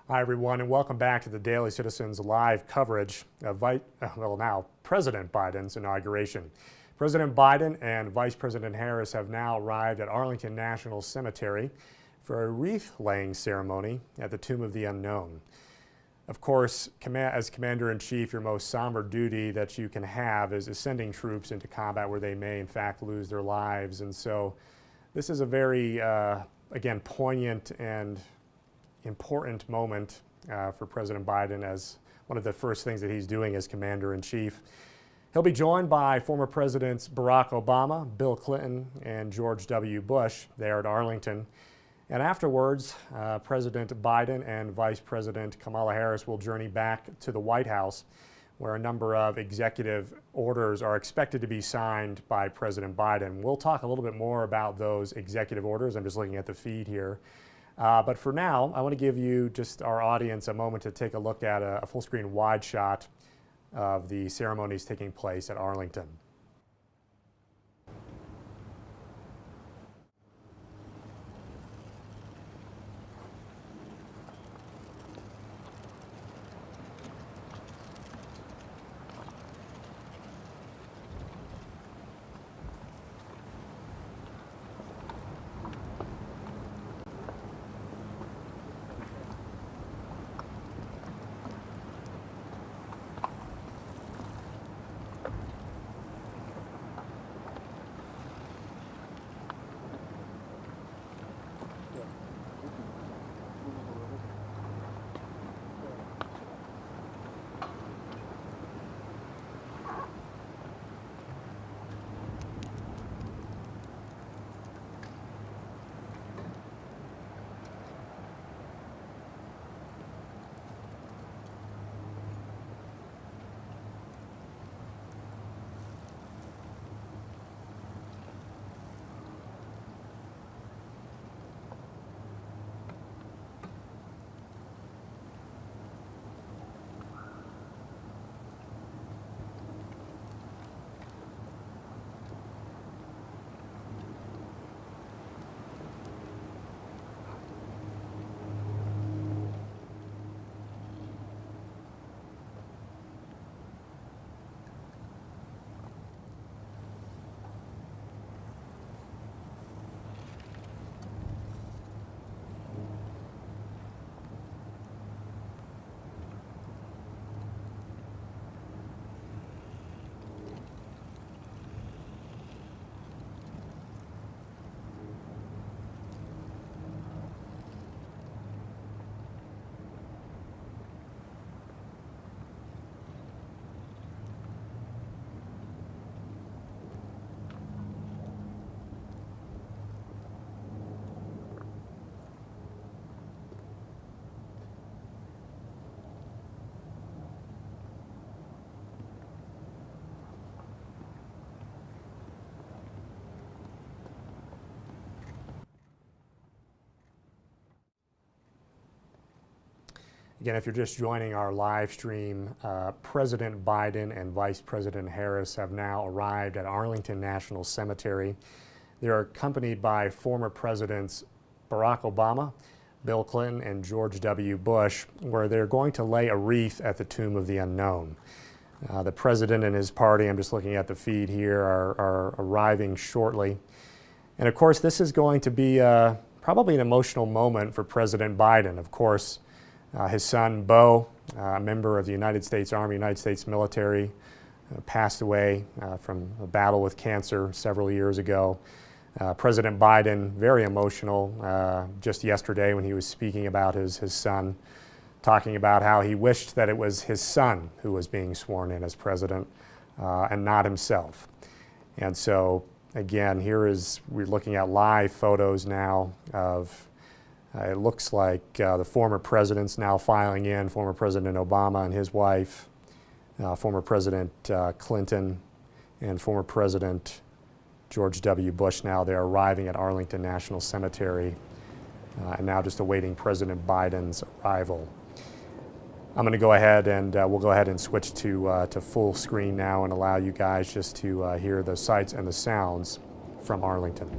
Hi, everyone, and welcome back to the Daily Citizen's live coverage of President Biden's inauguration. President Biden and Vice President Harris have now arrived at Arlington National Cemetery for a wreath-laying ceremony at the Tomb of the Unknown. Of course, as Commander-in-Chief, your most somber duty that you can have is sending troops into combat where they may, in fact, lose their lives. And so this is a very, again, poignant and important moment for President Biden as one of the first things that he's doing as Commander-in-Chief. He'll be joined by former Presidents Barack Obama, Bill Clinton, and George W. Bush there at Arlington. And afterwards, President Biden and Vice President Kamala Harris will journey back to the White House, where a number of executive orders are expected to be signed by President Biden. We'll talk a little bit more about those executive orders. I'm just looking at the feed here. But for now, I want to give you, just our audience, a moment to take a look at a full-screen wide shot of the ceremonies taking place at Arlington. Again, if you're just joining our live stream, President Biden and Vice President Harris have now arrived at Arlington National Cemetery. They're accompanied by former Presidents Barack Obama, Bill Clinton, and George W. Bush, where they're going to lay a wreath at the Tomb of the Unknown. The President and his party, I'm just looking at the feed here, are arriving shortly. And of course, this is going to be probably an emotional moment for President Biden. Of course, his son, Beau, a member of the United States Army, United States military, passed away from a battle with cancer several years ago. President Biden, very emotional just yesterday when he was speaking about his son, talking about how he wished that it was his son who was being sworn in as president and not himself. And so, again, we're looking at live photos now of it looks like the former presidents now filing in, former President Obama and his wife, former President Clinton, and former President George W. Bush. Now they're arriving at Arlington National Cemetery and now just awaiting President Biden's arrival. I'm going to go ahead and we'll go ahead and switch to full screen now and allow you guys just to hear the sights and the sounds from Arlington.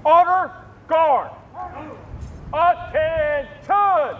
Honor guard. Attention.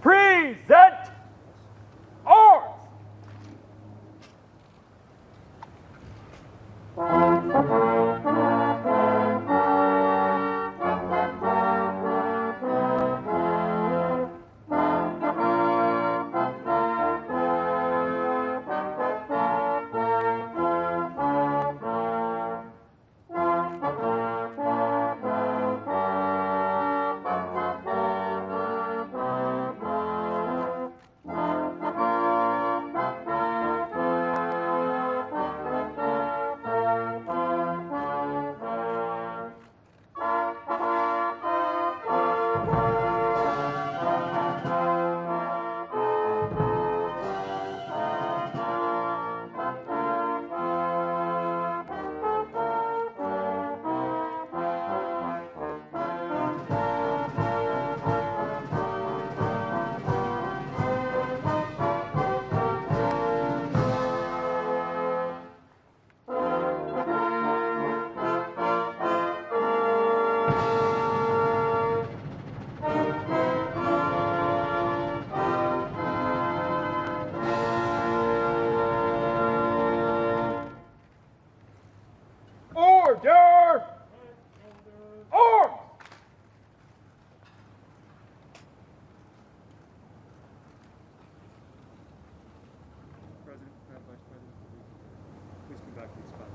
Present arms. Order! Arms! President, Vice President, please come back to the spot.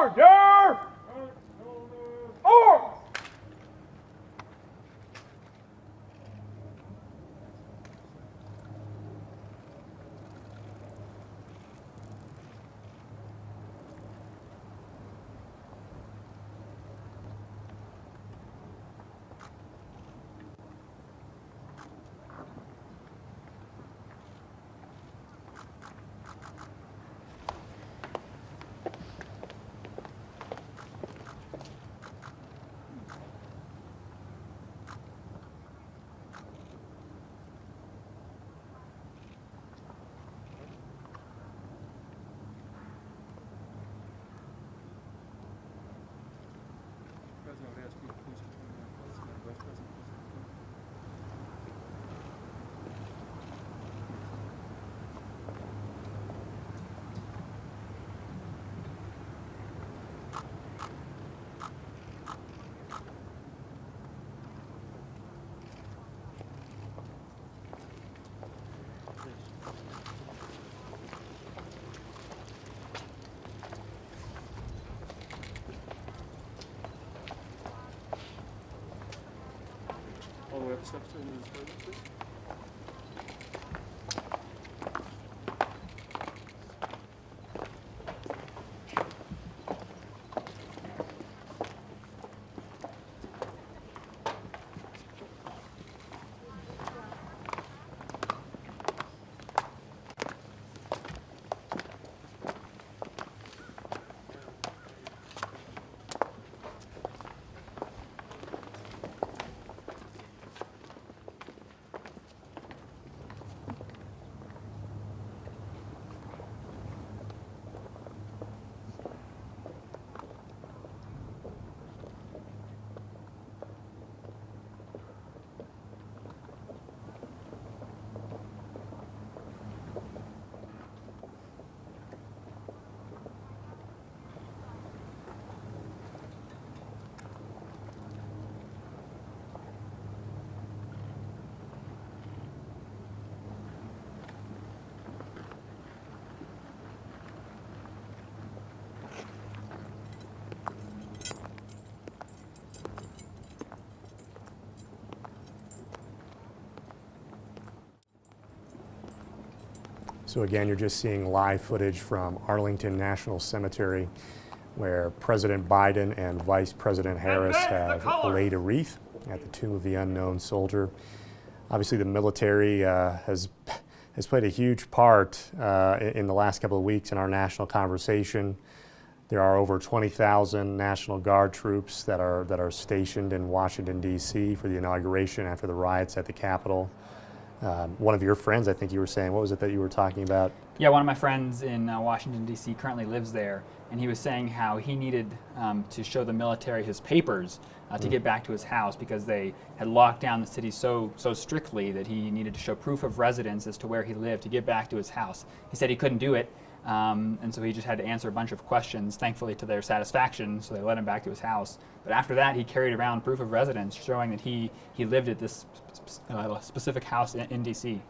Order! Order! President, I would ask you to please join me on President and Vice President. All the way up the steps to the president, please. So again, you're just seeing live footage from Arlington National Cemetery, where President Biden and Vice President Harris have laid a wreath at the tomb of the unknown soldier. Obviously, the military has played a huge part in the last couple of weeks in our national conversation. There are over 20,000 National Guard troops that are stationed in Washington, D.C. for the inauguration after the riots at the Capitol. One of your friends, I think you were saying, what was it that you were talking about? Yeah, one of my friends in Washington, D.C. currently lives there, and he was saying how he needed to show the military his papers to get back to his house because they had locked down the city so strictly that he needed to show proof of residence as to where he lived to get back to his house. He said he couldn't do it, and so he just had to answer a bunch of questions, thankfully to their satisfaction, so they let him back to his house. But after that, he carried around proof of residence showing that he lived at this specific house in D.C.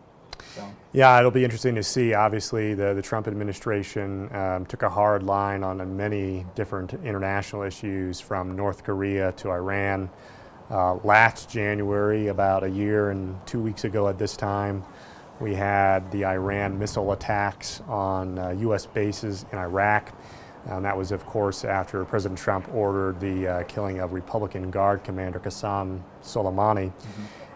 So. Yeah, it'll be interesting to see. Obviously, the Trump administration took a hard line on many different international issues, from North Korea to Iran. Last January, about a year and 2 weeks ago at this time, we had the Iran missile attacks on U.S. bases in Iraq. And that was, of course, after President Trump ordered the killing of Republican Guard Commander Qasem Soleimani.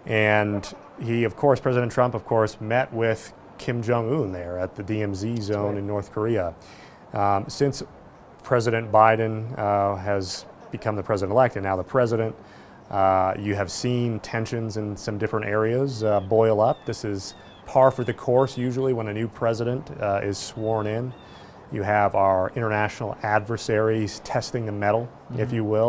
And he, of course, President Trump, of course, met with Kim Jong-un there at the DMZ zone in North Korea. Since President Biden has become the president-elect and now the president, you have seen tensions in some different areas boil up. This is par for the course usually when a new president is sworn in. You have our international adversaries testing the mettle, if you will.